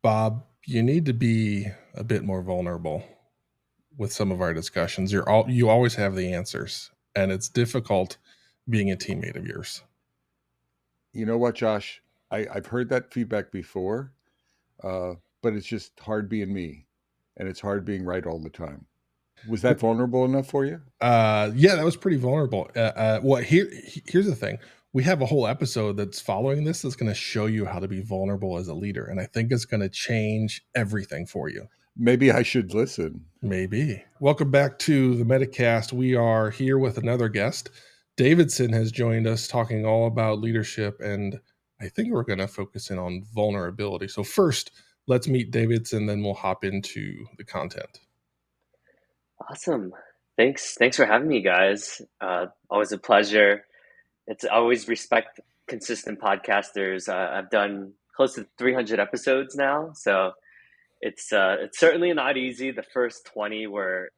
Bob, you need to be a bit more vulnerable with some of our discussions. You always have the answers, and it's difficult being a teammate of yours. You know what, Josh? I've heard that feedback before, but it's just hard being me, and it's hard being right all the time. Was that vulnerable enough for you? Yeah, that was pretty vulnerable. Well, here's the thing: we have a whole episode that's following this that's going to show you how to be vulnerable as a leader, and I think it's going to change everything for you. Maybe I should listen. Maybe. Welcome back to the Metacast. We are here with another guest. Davidson has joined us talking all about leadership, and I think we're going to focus in on vulnerability. So, first, let's meet Davidson, then we'll hop into the content. Awesome. Thanks for having me, guys. Always a pleasure. It's always respect consistent podcasters. I've done close to 300 episodes now, so it's certainly not easy. The first 20 were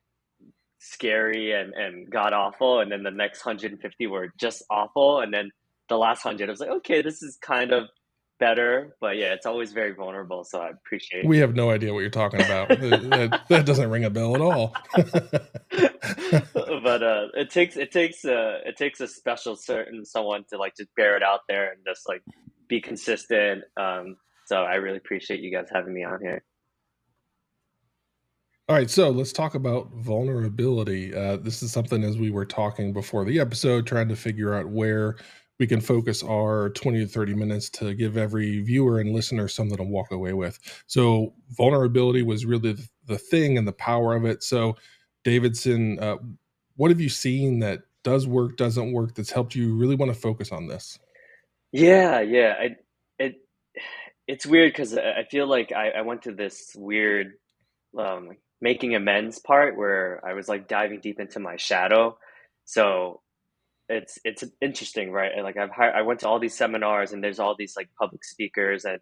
scary and god awful, and then the next 150 were just awful, and then the last 100, I was like, okay, this is kind of better, but yeah, it's always very vulnerable. So I appreciate. We have no idea what you're talking about. That doesn't ring a bell at all. But it takes a special certain someone to like just bear it out there and just like be consistent. So I really appreciate you guys having me on here. All right, so let's talk about vulnerability. This is something, as we were talking before the episode, trying to figure out where we can focus our 20 to 30 minutes to give every viewer and listener something to walk away with. So, vulnerability was really the thing and the power of it. So, Davidson, what have you seen that does work, doesn't work, that's helped you really want to focus on this? Yeah. It it's weird because I feel like I went to this weird making amends part where I was like diving deep into my shadow. So it's interesting, right? And, like I went to all these seminars and there's all these like public speakers, and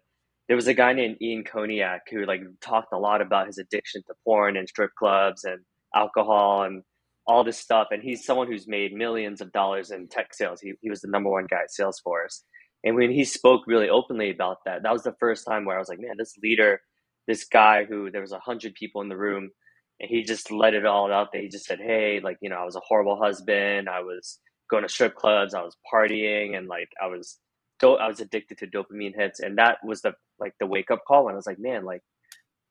there was a guy named Ian Koniak who like talked a lot about his addiction to porn and strip clubs and alcohol and all this stuff. And he's someone who's made millions of dollars in tech sales. He was the number one guy at Salesforce. And when he spoke really openly about that, that was the first time where I was like, man, this leader, this guy who there was 100 people in the room, and he just let it all out there. He just said, hey, like, I was a horrible husband. I was going to strip clubs. I was partying, and like I was addicted to dopamine hits, and that was the wake up call when I was like, man, like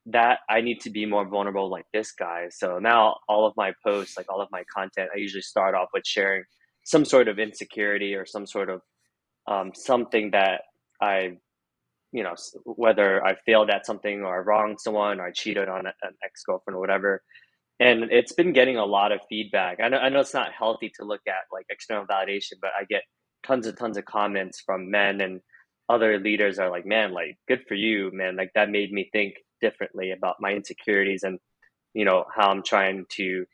that I need to be more vulnerable like this guy. So now all of my posts, like all of my content, I usually start off with sharing some sort of insecurity or some sort of something that I whether I failed at something or I wronged someone or I cheated on an ex girlfriend or whatever. And it's been getting a lot of feedback. I know it's not healthy to look at like external validation, but I get tons of comments from men and other leaders are like, man, like good for you, man. Like that made me think differently about my insecurities and how I'm trying to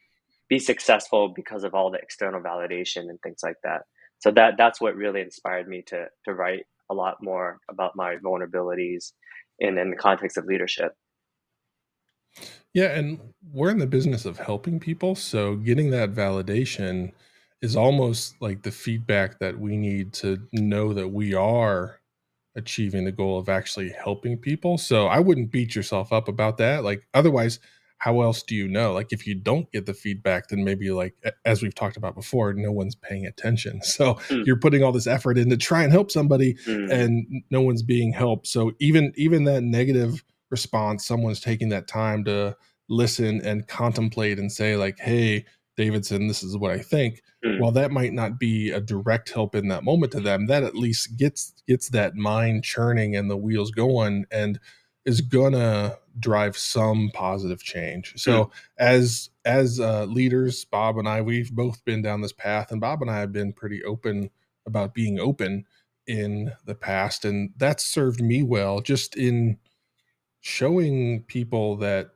be successful because of all the external validation and things like that. So that's what really inspired me to write a lot more about my vulnerabilities in the context of leadership. Yeah, and we're in the business of helping people, so getting that validation is almost like the feedback that we need to know that we are achieving the goal of actually helping people. So I wouldn't beat yourself up about that. Like otherwise, how else do you know? Like if you don't get the feedback, then maybe like as we've talked about before, no one's paying attention. So Mm, you're putting all this effort in to try and help somebody mm, and no one's being helped. So even that negative response, someone's taking that time to listen and contemplate and say like, "Hey, Davidson, this is what I think." mm, While that might not be a direct help in that moment to them, that at least gets that mind churning and the wheels going and is gonna drive some positive change. mm. So as leaders, Bob and I, we've both been down this path, and Bob and I have been pretty open about being open in the past, and that's served me well just in showing people that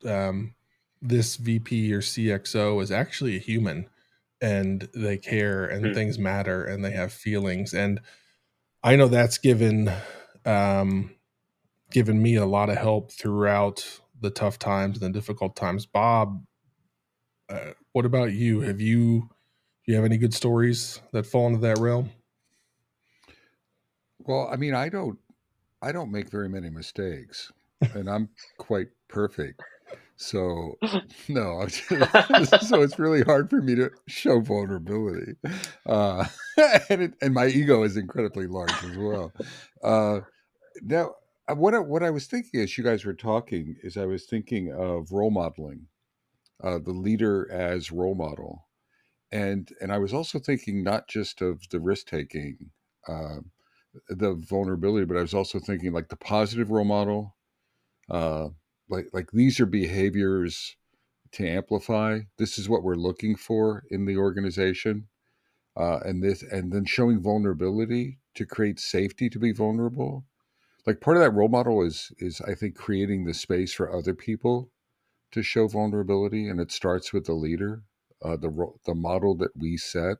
um, this VP or CXO is actually a human and they care and Mm. things matter and they have feelings. And I know that's um, given me a lot of help throughout the tough times and the difficult times. Bob, what about you? Do you have any good stories that fall into that realm? Well, I mean, I don't make very many mistakes. and I'm quite perfect. So no, so it's really hard for me to show vulnerability, uh, and my ego is incredibly large as well. Uh, now, what I was thinking as you guys were talking is I was thinking of role modeling, the leader as role model, and I was also thinking not just of the risk taking, uh, the vulnerability, but I was also thinking like the positive role model, uh, like these are behaviors to amplify. This is what we're looking for in the organization, and then showing vulnerability to create safety to be vulnerable. Like part of that role model is I think creating the space for other people to show vulnerability, and it starts with the leader, the model that we set.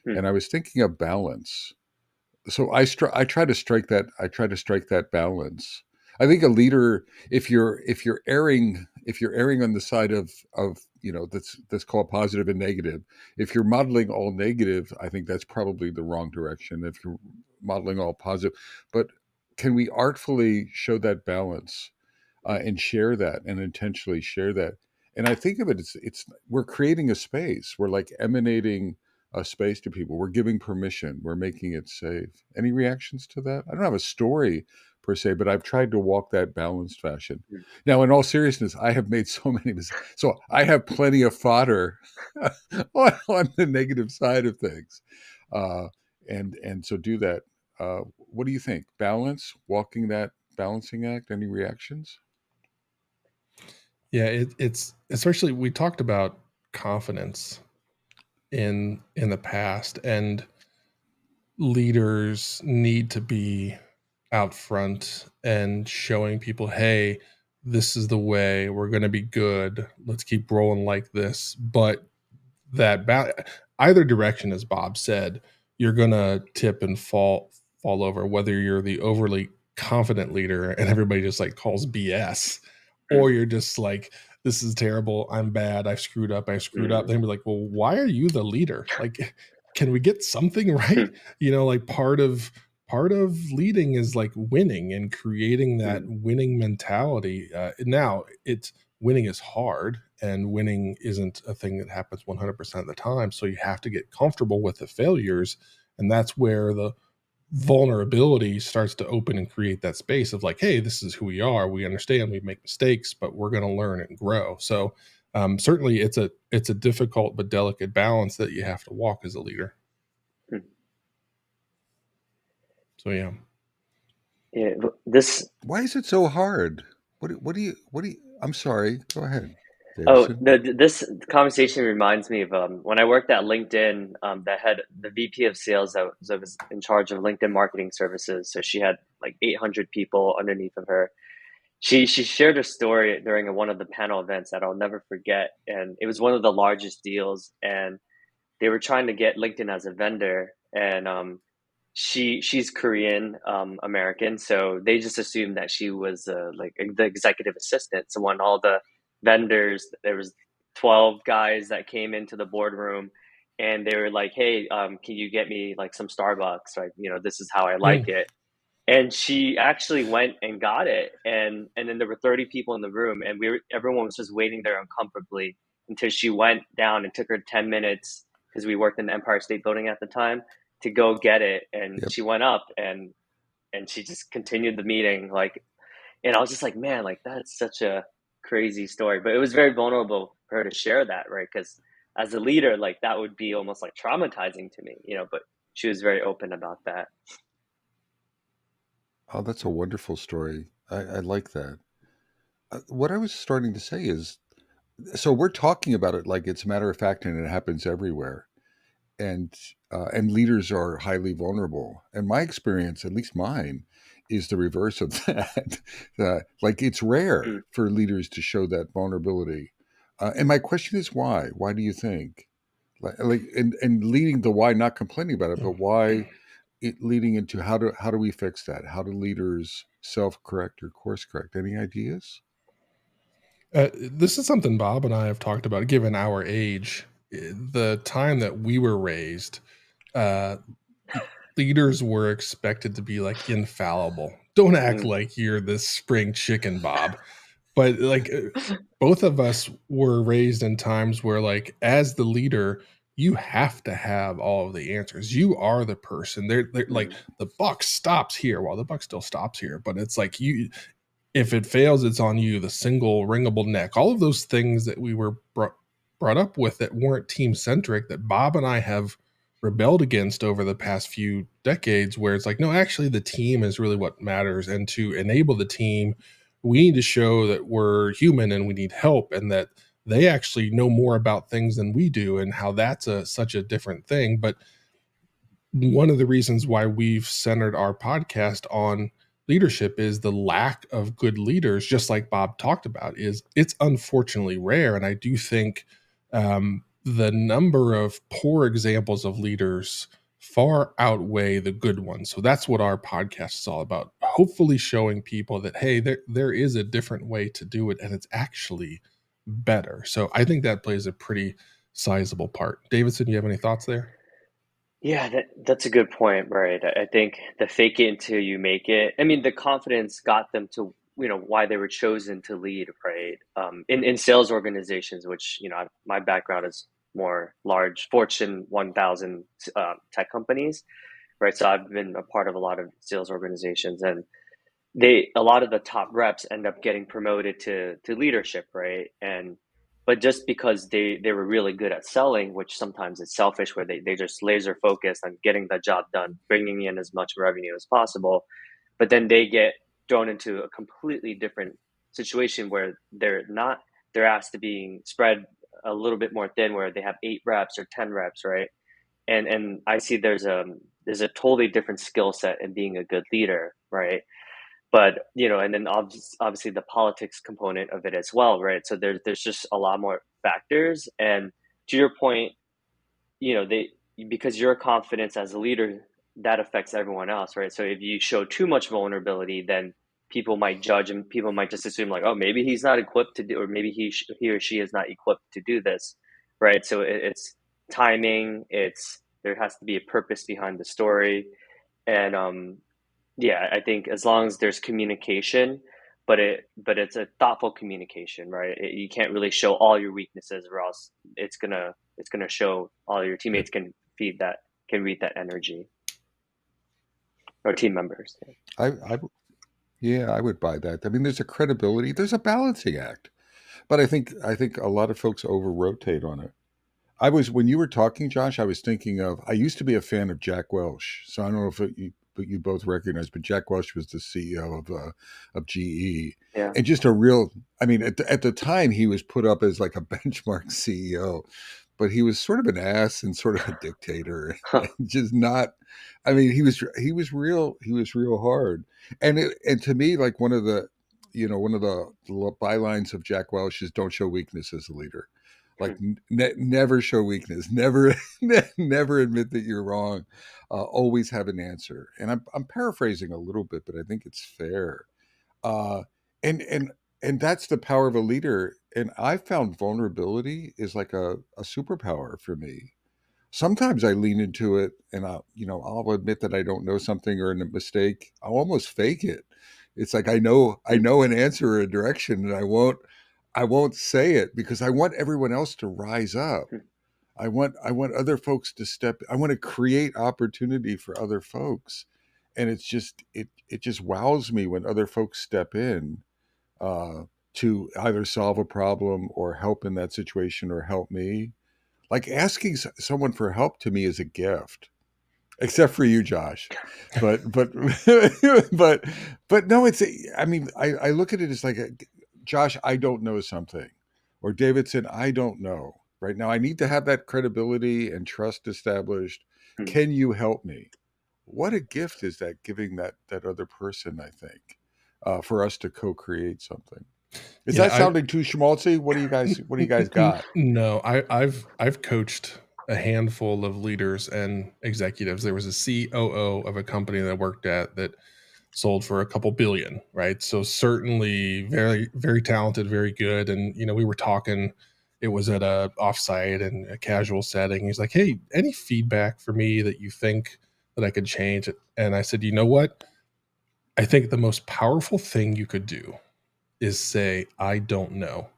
Hmm. And I was thinking of balance. So I try to strike that balance. I think a leader, if you're erring on the side of that's called positive and negative. If you're modeling all negative, I think that's probably the wrong direction. If you're modeling all positive, but can we artfully show that balance, and share that and intentionally share that? And I think of it, it's we're creating a space. We're like emanating a space to people. We're giving permission. We're making it safe. Any reactions to that? I don't have a story per se, but I've tried to walk that balanced fashion. Hmm. Now, in all seriousness, I have made so many mistakes. So I have plenty of fodder on the negative side of things. Uh, and so do that. What do you think? Balance, walking that balancing act. Any reactions? Yeah, it's especially we talked about confidence in the past, and leaders need to be out front and showing people, hey, this is the way we're going to be good. Let's keep rolling like this. But either direction, as Bob said, you're gonna tip and fall over. Whether you're the overly confident leader and everybody just like calls BS, or you're just like, this is terrible. I'm bad. I screwed up. I screwed up. Hmm. Then be like, well, why are you the leader? Like, can we get something right? Hmm. Like part of leading is like winning and creating that Hmm. winning mentality. Now it's winning is hard, and winning isn't a thing that happens 100% of the time, so you have to get comfortable with the failures, and that's where the vulnerability starts to open and create that space of like, hey, this is who we are, we understand we make mistakes, but we're going to learn and grow. So certainly it's a difficult but delicate balance that you have to walk as a leader. Hmm. So yeah. Yeah, this. Why is it so hard? What do you, I'm sorry. Go ahead, Oh, Davison. this conversation reminds me of when I worked at LinkedIn. The VP of sales that was in charge of LinkedIn marketing services. So she had like 800 people underneath of her. She shared a story during one of the panel events that I'll never forget, and it was one of the largest deals, and they were trying to get LinkedIn as a vendor, and she's Korean American, so they just assumed that she was like the executive assistant. So when all the vendors, there was 12 guys that came into the boardroom, and they were like, "Hey, can you get me like some Starbucks? Right? This is how I like Mm. it." And she actually went and got it, and then there were 30 people in the room, and everyone was just waiting there uncomfortably until she went down and took her 10 minutes, because we worked in the Empire State Building at the time, to go get it. And Yep. she went up, and she just continued the meeting, like, and I was just like, man, like that's such a crazy story. But it was very vulnerable for her to share that, right? Because as a leader, like that would be almost like traumatizing to me. But she was very open about that. Oh, that's a wonderful story. I like that. What I was starting to say is, so we're talking about it like it's matter of fact, and it happens everywhere. And leaders are highly vulnerable. And my experience, at least mine, is the reverse of that. Like it's rare Mm. for leaders to show that vulnerability. And my question is why? Why do you think? And leading the why, not complaining about it, but why it leading into how do we fix that? How do leaders self correct or course correct? Any ideas? This is something Bob and I have talked about. Given our age, the time that we were raised, uh, leaders were expected to be like infallible, don't act Mm, like you're this spring chicken, Bob. But like both of us were raised in times where, like, as the leader, you have to have all of the answers. You are the person. They're like mm, the buck stops here. Well, the buck still stops here, but it's like you, if it fails, it's on you. The single ringable neck, all of those things that we were brought up with that weren't team centric, that Bob and I have rebelled against over the past few decades, where it's like, no, actually, the team is really what matters. And to enable the team, we need to show that we're human and we need help, and that they actually know more about things than we do, and how that's such a different thing. But one of the reasons why we've centered our podcast on leadership is the lack of good leaders, just like Bob talked about, is it's unfortunately rare. And I do think the number of poor examples of leaders far outweigh the good ones. So that's what our podcast is all about, hopefully showing people that, hey, there is a different way to do it, and it's actually better. So I think that plays a pretty sizable part. Davidson, you have any thoughts there? yeah, that's a good point, right? I think the fake it until you make it. I mean, the confidence got them to, why they were chosen to lead, right? In sales organizations, which, my background is more large Fortune 1000 tech companies, right? So I've been a part of a lot of sales organizations, and a lot of the top reps end up getting promoted to leadership, right? And but just because they were really good at selling, which sometimes it's selfish, where they just laser focused on getting the job done, bringing in as much revenue as possible, but then they get thrown into a completely different situation where they're asked to being spread a little bit more thin, where they have 8 reps or 10 reps, right? And I see there's a totally different skill set in being a good leader, right? But and then obviously the politics component of it as well, right? So there's just a lot more factors. And to your point, they, because your confidence as a leader, that affects everyone else, right? So if you show too much vulnerability, then people might judge, and people might just assume like, oh, maybe he's not equipped to do, or maybe he or she is not equipped to do this, right? So it's timing, it's there has to be a purpose behind the story. And yeah, I think as long as there's communication, but it's a thoughtful communication, right? You can't really show all your weaknesses, or else it's gonna show all your teammates can read that energy, or team members. I yeah, I would buy that. I mean, there's a credibility, there's a balancing act, but I think a lot of folks over rotate on it. I was when you were talking, Josh. I was thinking of. I used to be a fan of Jack Welch, so I don't know but you both recognize. But Jack Welch was the CEO of GE, Yeah. and just a real. I mean, at the time, he was put up as like a benchmark CEO, but he was sort of an ass and sort of a dictator, Huh. and just not. I mean, he was real hard, and to me, like one of the bylines of Jack Welch is "Don't show weakness as a leader." Like never show weakness, never never admit that you're wrong, always have an answer. And I'm paraphrasing a little bit, but I think it's fair. uh and and and that's the power of a leader. And I found vulnerability is like a superpower for me. Sometimes I lean into it, and I'll admit that I don't know something or a mistake. I'll almost fake it. It's like I know an answer or a direction, and I won't say it because I want everyone else to rise up. I want other folks to step. I want to create opportunity for other folks, and it just wows me when other folks step in, uh, to either solve a problem or help in that situation or help me. Like asking someone for help to me is a gift, except for you, Josh. But but but no, I mean, I look at it as like Josh, I don't know something, or Davidson, I don't know right now. I need to have that credibility and trust established. Can you help me? What a gift is that, giving that other person, I think, for us to co-create something. Is Yeah, that sounding too schmaltzy? What do you guys got? no, I've coached a handful of leaders and executives. There was a COO of a company that I worked at that sold for a couple billion, right? So certainly very, very talented, very good. And we were talking. It was at a offsite and a casual setting. He's like, "Hey, any feedback for me that you think that I could change?" And I said, "You know what? I think the most powerful thing you could do is say, I don't know.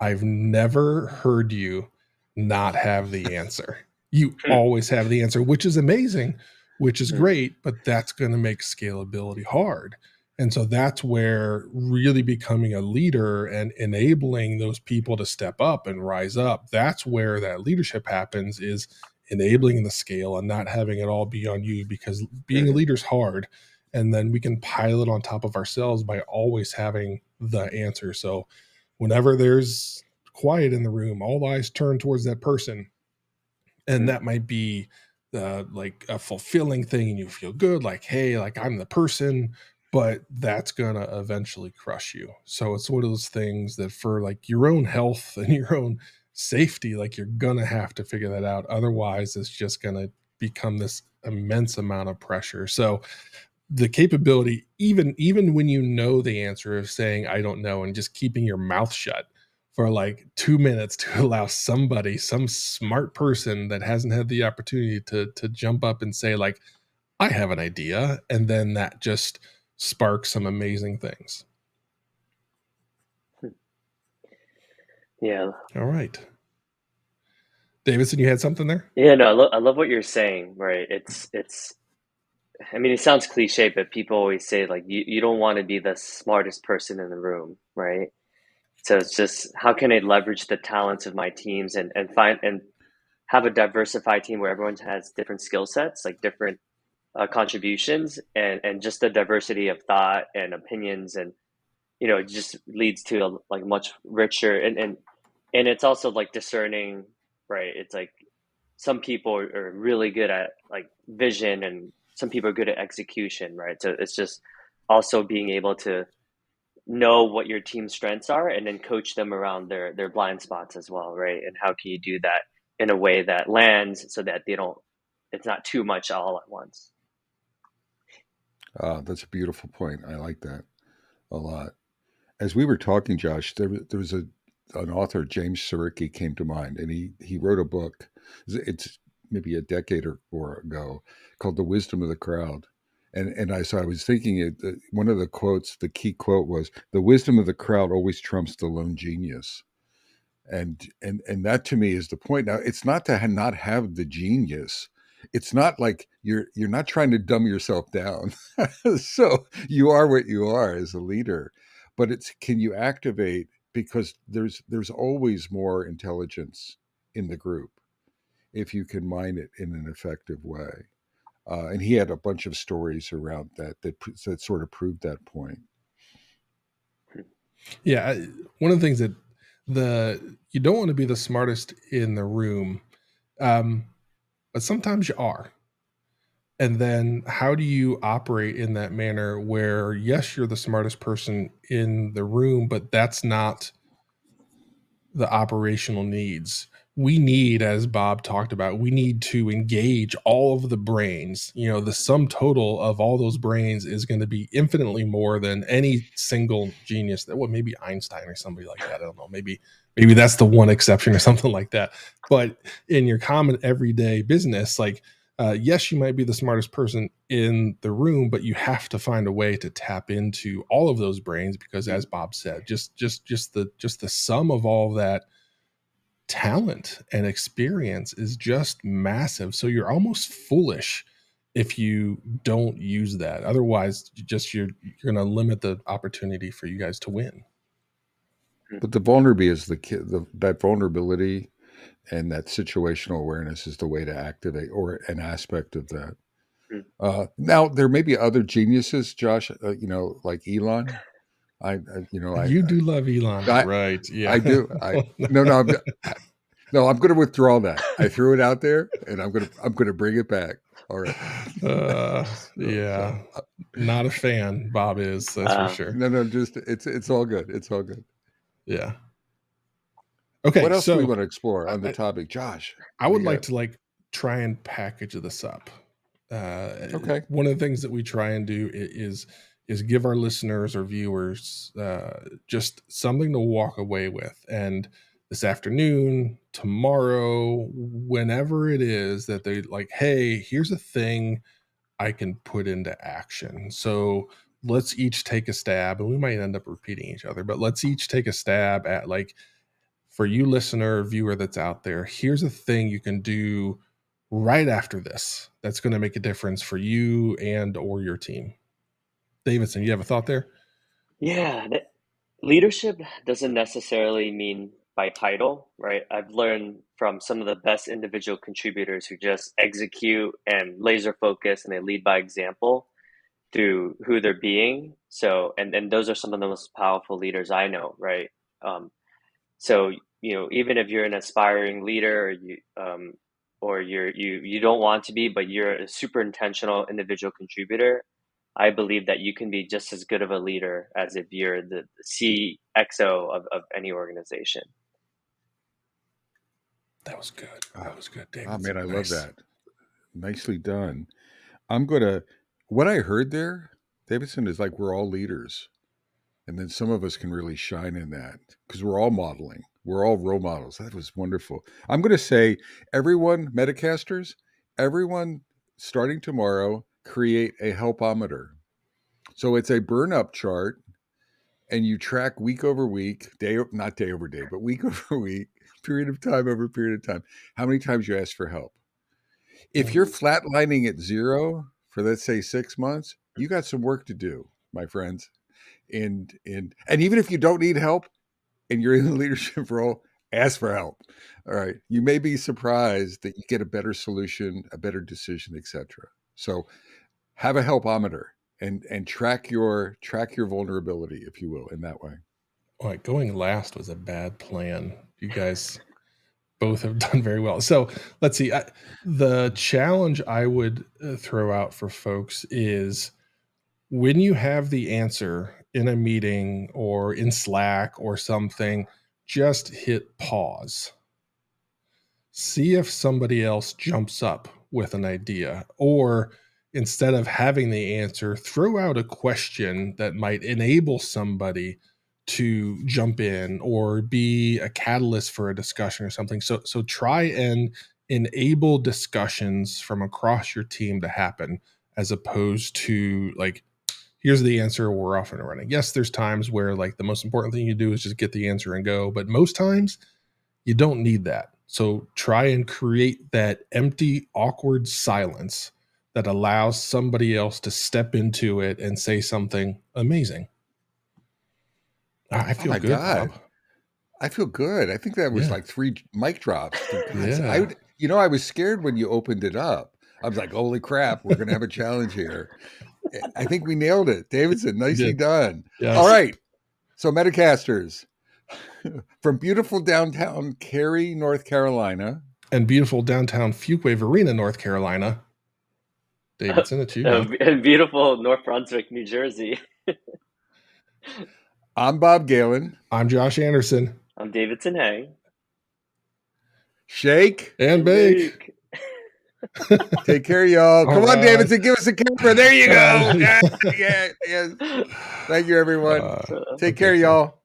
I've never heard you not have the answer. You Hmm. always have the answer, which is amazing, which is Hmm. great, but that's going to make scalability hard. And so that's where really becoming a leader and enabling those people to step up and rise up, that's where that leadership happens, is enabling the scale and not having it all be on you, because being a Hmm. leader is hard, and then we can pile it on top of ourselves by always having the answer. So whenever there's quiet in the room, all eyes turn towards that person, and Hmm. that might be like a fulfilling thing, and you feel good, like, hey, like I'm the person, but that's gonna eventually crush you. So it's one of those things that, for like your own health and your own safety, like you're gonna have to figure that out. Otherwise, it's just gonna become this immense amount of pressure. So the capability, even when you know the answer, of saying I don't know and just keeping your mouth shut for like 2 minutes to allow somebody, some smart person that hasn't had the opportunity to jump up and say, like, I have an idea, and then that just sparks some amazing things. Yeah. All right, Davidson, you had something there. Yeah, no, I love what you're saying, right? It's I mean, it sounds cliche, but people always say like you don't want to be the smartest person in the room, right? So it's just how can I leverage the talents of my teams and find and have a diversified team where everyone has different skill sets, like different contributions, and just the diversity of thought and opinions, and it just leads to a like much richer and it's also like discerning, right? It's like some people are really good at like vision, and some people are good at execution, right? So it's just also being able to know what your team's strengths are and then coach them around their blind spots as well, right? And how can you do that in a way that lands so that they don't it's not too much all at once. That's a beautiful point. I like that a lot. As we were talking, Josh, there was an author, James Surowiecki, came to mind, and he wrote a book. It's maybe a decade or more ago, called "The Wisdom of the Crowd." And I was thinking one of the quotes, the key quote was, "The wisdom of the crowd always trumps the lone genius." And that to me is the point. Now, it's not to not have the genius. It's not like you're not trying to dumb yourself down. So you are what you are as a leader, but it's, can you activate, because there's always more intelligence in the group if you can mine it in an effective way. And he had a bunch of stories around that sort of proved that point. Yeah, one of the things that, the you don't want to be the smartest in the room, um, but sometimes you are. And then how do you operate in that manner where, yes, you're the smartest person in the room, but that's not the operational needs. We need, as Bob talked about, we need to engage all of the brains. The sum total of all those brains is going to be infinitely more than any single genius. That, well, maybe Einstein or somebody like that. I don't know. Maybe that's the one exception or something like that. But in your common everyday business, like, yes, you might be the smartest person in the room, but you have to find a way to tap into all of those brains, because, as Bob said, just the sum of all of that talent and experience is just massive. So you're almost foolish if you don't use that. Otherwise, you're going to limit the opportunity for you guys to win. But the vulnerability is that vulnerability and that situational awareness is the way to activate, or an aspect of that. Now there may be other geniuses, Josh. Like Elon. You do love Elon, I, right? Yeah. I do. No, no, no. I'm going to withdraw that. I threw it out there, and I'm going to bring it back. All right. Yeah. So, Not a fan. Bob is, that's for uh, sure. no, no, just it's all good. It's all good. Yeah. What Okay, else do we so want to explore on the I, topic, Josh? I What do would you like got? to like try and package this up. Okay. One of the things that we try and do is give our listeners or viewers just something to walk away with, and this afternoon, tomorrow, whenever it is that they like, hey, here's a thing I can put into action. So let's each take a stab, and we might end up repeating each other, but let's each take a stab at, like, for you listener, viewer that's out there, here's a thing you can do right after this that's going to make a difference for you and or your team. Davidson, you have a thought there? Yeah, leadership doesn't necessarily mean by title, right? I've learned from some of the best individual contributors who just execute and laser focus and they lead by example through who they're being. So, and those are some of the most powerful leaders I know, right? Um, so, even if you're an aspiring leader or you don't want to be, but you're a super intentional individual contributor, I believe that you can be just as good of a leader as if you're the CXO of any organization. That was good. That was good, David. Oh man, I nice. love that. Nicely done. What I heard there, Davidson, is like we're all leaders. And then some of us can really shine in that because we're all modeling. We're all role models. That was wonderful. I'm going to say, everyone, Metacasters, everyone starting tomorrow, create a helpometer. So it's a burn up chart, and you track week over week, not day over day, but week over week, period of time over period of time, how many times you ask for help. If you're flatlining at 0 for, let's say, 6 months, you got some work to do, my friends. And even if you don't need help and you're in a leadership role, ask for help. All right. You may be surprised that you get a better solution, a better decision, etc. So have a helpometer and track your vulnerability, if you will, in that way. All right, going last was a bad plan. You guys both have done very well. So let's see. The challenge I would throw out for folks is, when you have the answer in a meeting or in Slack or something, just hit pause. See if somebody else jumps up with an idea, or instead of having the answer, throw out a question that might enable somebody to jump in or be a catalyst for a discussion or something. So try and enable discussions from across your team to happen, as opposed to, like, here's the answer, we're off and running. Yes, there's times where, like, the most important thing you do is just get the answer and go, but most times you don't need that. So try and create that empty, awkward silence that allows somebody else to step into it and say something amazing. I feel good, God. Bob. I feel good. I think that was like 3 mic drops. For God's Yeah. I was scared when you opened it up. I was like, holy crap, we're going to have a challenge here. I think we nailed it. Davidson, nicely done. Yes. All right. So, Metacasters, from beautiful downtown Cary, North Carolina. And beautiful downtown Fuquay Arena, North Carolina. Davidson, it's you, man. And beautiful North Brunswick, New Jersey. I'm Bob Galen. I'm Josh Anderson. I'm Davidson Hay. Shake and bake. Take care, y'all. Come on, Davidson, give us a camera. There you go. Yeah. Thank you, everyone. Take care, y'all.